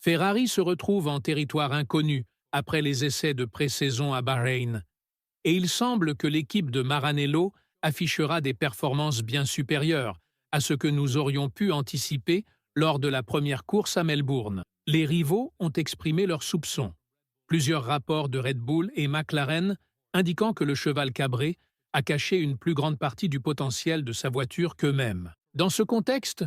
Ferrari se retrouve en territoire inconnu après les essais de pré-saison à Bahreïn, et il semble que l'équipe de Maranello affichera des performances bien supérieures à ce que nous aurions pu anticiper lors de la première course à Melbourne. Les rivaux ont exprimé leurs soupçons. Plusieurs rapports de Red Bull et McLaren indiquant que le cheval cabré a caché une plus grande partie du potentiel de sa voiture qu'eux-mêmes. Dans ce contexte,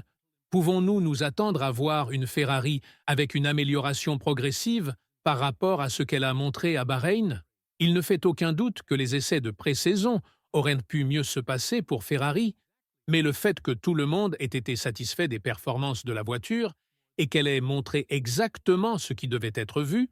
pouvons-nous nous attendre à voir une Ferrari avec une amélioration progressive par rapport à ce qu'elle a montré à Bahreïn? Il ne fait aucun doute que les essais de pré-saison auraient pu mieux se passer pour Ferrari, mais le fait que tout le monde ait été satisfait des performances de la voiture et qu'elle ait montré exactement ce qui devait être vu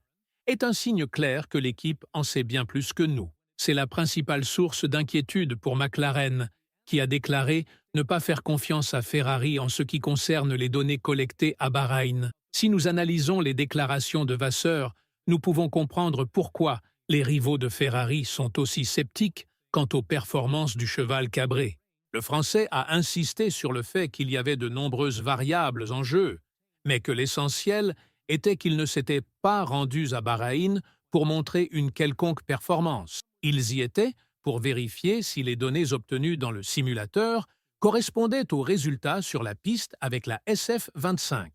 est un signe clair que l'équipe en sait bien plus que nous. C'est la principale source d'inquiétude pour McLaren, qui a déclaré ne pas faire confiance à Ferrari en ce qui concerne les données collectées à Bahreïn. Si nous analysons les déclarations de Vasseur, nous pouvons comprendre pourquoi les rivaux de Ferrari sont aussi sceptiques quant aux performances du cheval cabré. Le Français a insisté sur le fait qu'il y avait de nombreuses variables en jeu, mais que l'essentiel était qu'ils ne s'étaient pas rendus à Bahreïn pour montrer une quelconque performance. Ils y étaient pour vérifier si les données obtenues dans le simulateur correspondaient aux résultats sur la piste avec la SF25.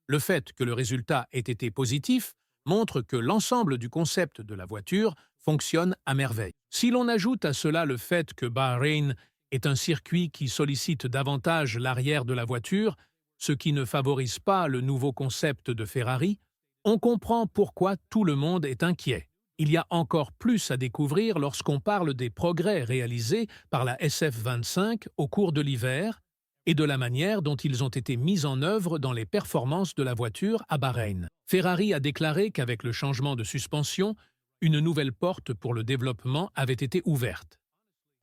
Le fait que le résultat ait été positif montre que l'ensemble du concept de la voiture fonctionne à merveille. Si l'on ajoute à cela le fait que Bahreïn est un circuit qui sollicite davantage l'arrière de la voiture, ce qui ne favorise pas le nouveau concept de Ferrari, on comprend pourquoi tout le monde est inquiet. Il y a encore plus à découvrir lorsqu'on parle des progrès réalisés par la SF25 au cours de l'hiver et de la manière dont ils ont été mis en œuvre dans les performances de la voiture à Bahreïn. Ferrari a déclaré qu'avec le changement de suspension, une nouvelle porte pour le développement avait été ouverte.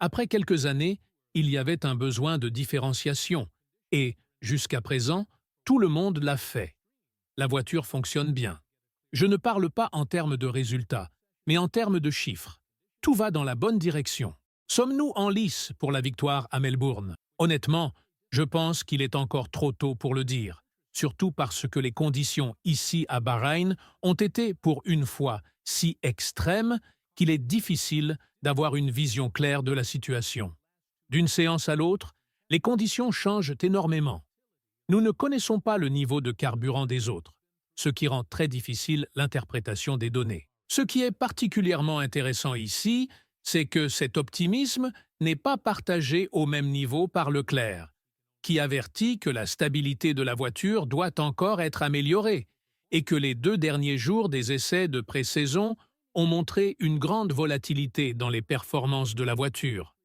Après quelques années, il y avait un besoin de différenciation et, jusqu'à présent, tout le monde l'a fait. La voiture fonctionne bien. Je ne parle pas en termes de résultats, mais en termes de chiffres. Tout va dans la bonne direction. Sommes-nous en lice pour la victoire à Melbourne? Honnêtement, je pense qu'il est encore trop tôt pour le dire, surtout parce que les conditions ici à Bahreïn ont été, pour une fois, si extrêmes qu'il est difficile d'avoir une vision claire de la situation. D'une séance à l'autre, les conditions changent énormément. Nous ne connaissons pas le niveau de carburant des autres, ce qui rend très difficile l'interprétation des données. Ce qui est particulièrement intéressant ici, c'est que cet optimisme n'est pas partagé au même niveau par Leclerc, qui avertit que la stabilité de la voiture doit encore être améliorée et que les 2 derniers jours des essais de pré-saison ont montré une grande volatilité dans les performances de la voiture.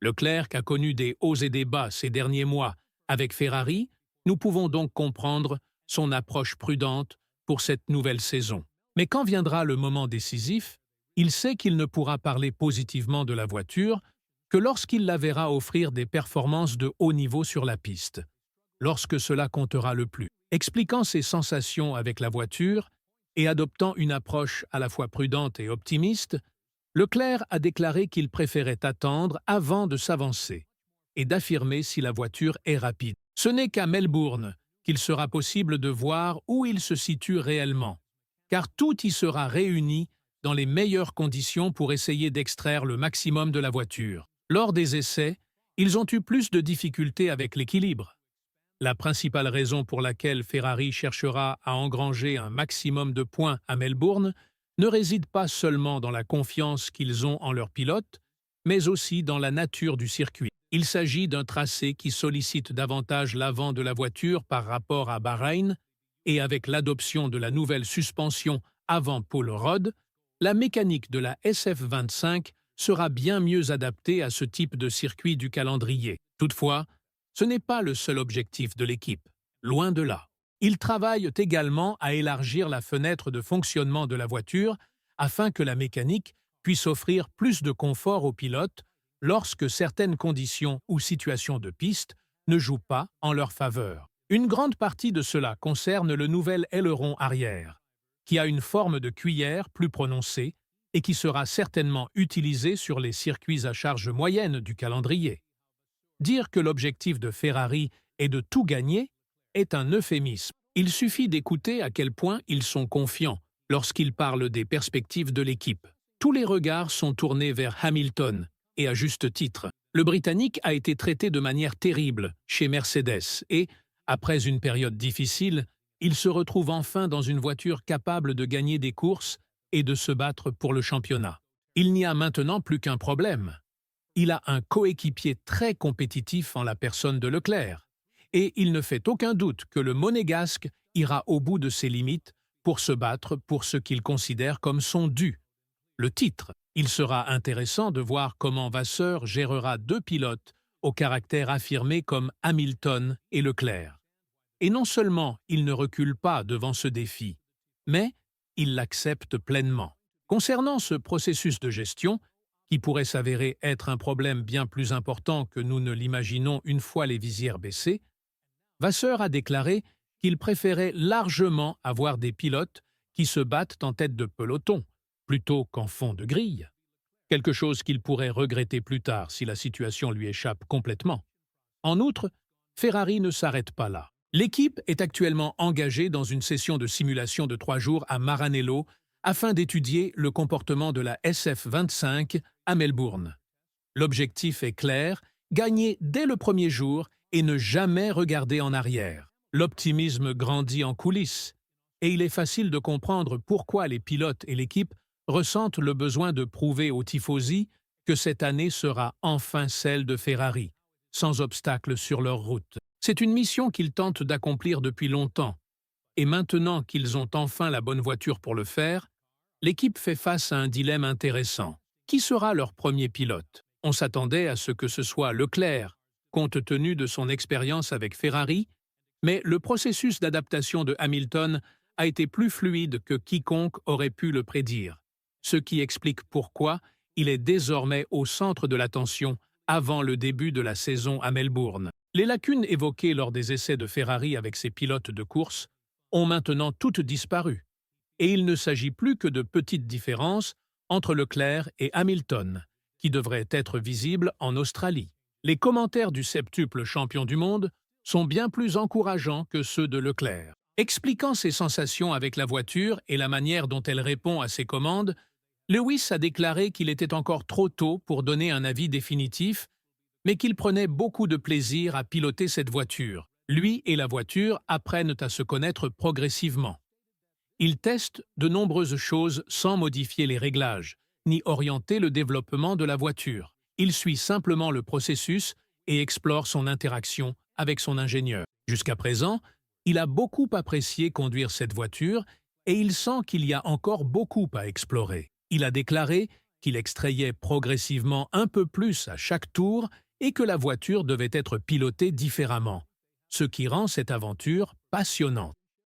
Leclerc a connu des hauts et des bas ces derniers mois avec Ferrari. Nous pouvons donc comprendre son approche prudente pour cette nouvelle saison. Mais quand viendra le moment décisif, il sait qu'il ne pourra parler positivement de la voiture que lorsqu'il la verra offrir des performances de haut niveau sur la piste, lorsque cela comptera le plus. Expliquant ses sensations avec la voiture et adoptant une approche à la fois prudente et optimiste, Leclerc a déclaré qu'il préférait attendre avant de s'avancer et d'affirmer si la voiture est rapide. Ce n'est qu'à Melbourne qu'il sera possible de voir où il se situe réellement, car tout y sera réuni dans les meilleures conditions pour essayer d'extraire le maximum de la voiture. Lors des essais, ils ont eu plus de difficultés avec l'équilibre. La principale raison pour laquelle Ferrari cherchera à engranger un maximum de points à Melbourne ne réside pas seulement dans la confiance qu'ils ont en leur pilote, mais aussi dans la nature du circuit. Il s'agit d'un tracé qui sollicite davantage l'avant de la voiture par rapport à Bahreïn, et avec l'adoption de la nouvelle suspension avant Paul Rod, la mécanique de la SF25 sera bien mieux adaptée à ce type de circuit du calendrier. Toutefois, ce n'est pas le seul objectif de l'équipe, loin de là. Ils travaillent également à élargir la fenêtre de fonctionnement de la voiture afin que la mécanique puisse offrir plus de confort aux pilotes lorsque certaines conditions ou situations de piste ne jouent pas en leur faveur. Une grande partie de cela concerne le nouvel aileron arrière, qui a une forme de cuillère plus prononcée et qui sera certainement utilisé sur les circuits à charge moyenne du calendrier. Dire que l'objectif de Ferrari est de tout gagner est un euphémisme. Il suffit d'écouter à quel point ils sont confiants lorsqu'ils parlent des perspectives de l'équipe. Tous les regards sont tournés vers Hamilton, et à juste titre. Le Britannique a été traité de manière terrible chez Mercedes et, après une période difficile, il se retrouve enfin dans une voiture capable de gagner des courses et de se battre pour le championnat. Il n'y a maintenant plus qu'un problème. Il a un coéquipier très compétitif en la personne de Leclerc, et il ne fait aucun doute que le Monégasque ira au bout de ses limites pour se battre pour ce qu'il considère comme son dû, le titre. Il sera intéressant de voir comment Vasseur gérera deux pilotes au caractère affirmé comme Hamilton et Leclerc. Et non seulement il ne recule pas devant ce défi, mais il l'accepte pleinement. Concernant ce processus de gestion, qui pourrait s'avérer être un problème bien plus important que nous ne l'imaginons une fois les visières baissées, Vasseur a déclaré qu'il préférait largement avoir des pilotes qui se battent en tête de peloton, plutôt qu'en fond de grille. Quelque chose qu'il pourrait regretter plus tard si la situation lui échappe complètement. En outre, Ferrari ne s'arrête pas là. L'équipe est actuellement engagée dans une session de simulation de 3 jours à Maranello afin d'étudier le comportement de la SF-25 à Melbourne. L'objectif est clair, gagner dès le premier jour et ne jamais regarder en arrière. L'optimisme grandit en coulisses, et il est facile de comprendre pourquoi les pilotes et l'équipe ressentent le besoin de prouver aux tifosi que cette année sera enfin celle de Ferrari, sans obstacle sur leur route. C'est une mission qu'ils tentent d'accomplir depuis longtemps, et maintenant qu'ils ont enfin la bonne voiture pour le faire, l'équipe fait face à un dilemme intéressant. Qui sera leur premier pilote? On s'attendait à ce que ce soit Leclerc, compte tenu de son expérience avec Ferrari, mais le processus d'adaptation de Hamilton a été plus fluide que quiconque aurait pu le prédire, ce qui explique pourquoi il est désormais au centre de l'attention avant le début de la saison à Melbourne. Les lacunes évoquées lors des essais de Ferrari avec ses pilotes de course ont maintenant toutes disparu, et il ne s'agit plus que de petites différences entre Leclerc et Hamilton, qui devraient être visibles en Australie. Les commentaires du septuple champion du monde sont bien plus encourageants que ceux de Leclerc. Expliquant ses sensations avec la voiture et la manière dont elle répond à ses commandes, Lewis a déclaré qu'il était encore trop tôt pour donner un avis définitif, mais qu'il prenait beaucoup de plaisir à piloter cette voiture. Lui et la voiture apprennent à se connaître progressivement. Il teste de nombreuses choses sans modifier les réglages, ni orienter le développement de la voiture. Il suit simplement le processus et explore son interaction avec son ingénieur. Jusqu'à présent, il a beaucoup apprécié conduire cette voiture et il sent qu'il y a encore beaucoup à explorer. Il a déclaré qu'il extrayait progressivement un peu plus à chaque tour et que la voiture devait être pilotée différemment, ce qui rend cette aventure passionnante.